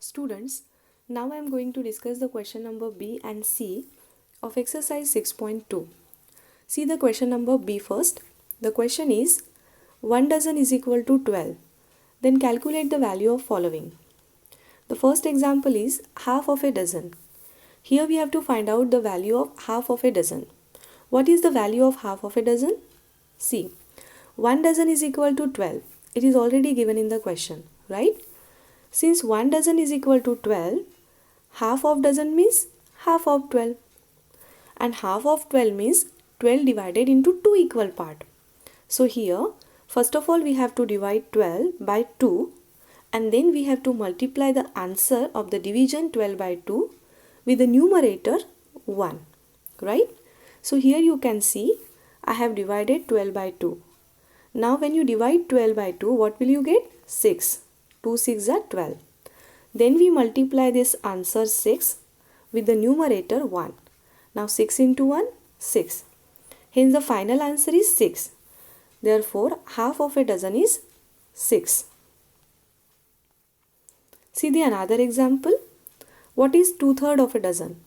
Students, now I am going to discuss the question number B and C of exercise 6.2. See the question number B first. The question is 1 dozen is equal to 12. Then calculate the value of following. The first example is half of a dozen. Here we have to find out the value of half of a dozen. What is the value of half of a dozen? See, 1 dozen is equal to 12. It is already given in the question, right? Since 1 dozen is equal to 12, half of dozen means half of 12. And half of 12 means 12 divided into 2 equal parts. So here, first of all we have to divide 12 by 2 and then we have to multiply the answer of the division 12 by 2 with the numerator 1. Right? So here you can see I have divided 12 by 2. Now when you divide 12 by 2, what will you get? 6. 2 6 are 12. Then we multiply this answer 6 with the numerator 1. Now 6 into 1, 6. Hence the final answer is 6. Therefore, half of a dozen is 6. See the another example. What is 2/3 of a dozen?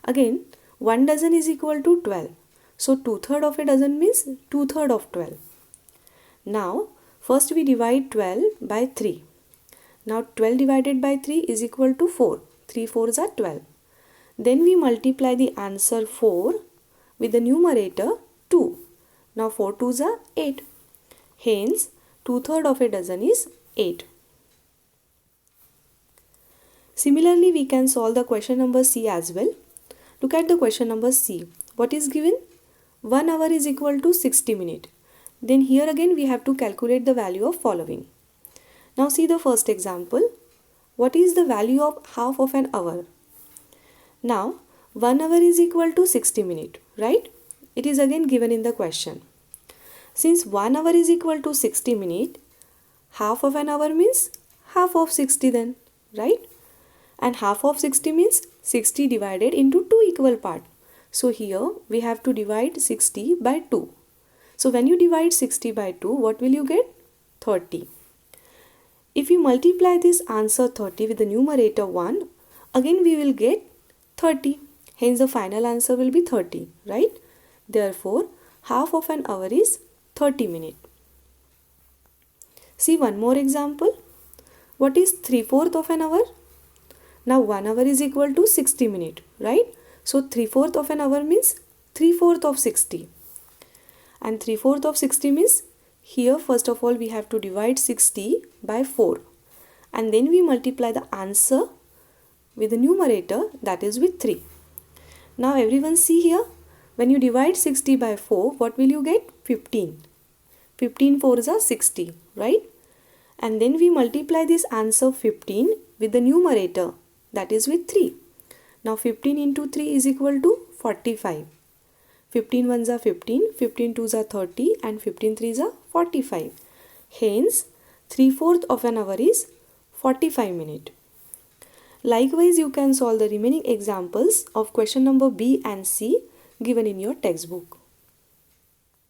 Again, 1 dozen is equal to 12. So 2/3 of a dozen means 2/3 of 12. Now, first we divide 12 by 3. Now 12 divided by 3 is equal to 4. 3 4s are 12. Then we multiply the answer 4 with the numerator 2. Now 4 2s are 8. Hence 2/3 of a dozen is 8. Similarly, we can solve the question number C as well. Look at the question number C. What is given? 1 hour is equal to 60 minutes. Then here again we have to calculate the value of following. Now see the first example. What is the value of half of an hour? Now 1 hour is equal to 60 minutes, right? It is again given in the question. Since 1 hour is equal to 60 minutes, half of an hour means half of 60 then, right? And half of 60 means 60 divided into 2 equal parts. So here we have to divide 60 by 2. So when you divide 60 by 2, what will you get? 30. If you multiply this answer 30 with the numerator 1, again we will get 30. Hence the final answer will be 30, right? Therefore, half of an hour is 30 minutes. See one more example. What is 3/4 of an hour? Now 1 hour is equal to 60 minutes, right? So 3/4 of an hour means 3/4 of 60. And 3/4 of 60 means here first of all we have to divide 60 by 4 and then we multiply the answer with the numerator, that is with 3. Now everyone see here, when you divide 60 by 4, what will you get? 15. 15 4s are 60, right? And then we multiply this answer 15 with the numerator, that is with 3. Now 15 into 3 is equal to 45. 15 1s are 15, 15 2s are 30 and 15 3s are 45. Hence, 3/4 of an hour is 45 minutes. Likewise, you can solve the remaining examples of question number B and C given in your textbook.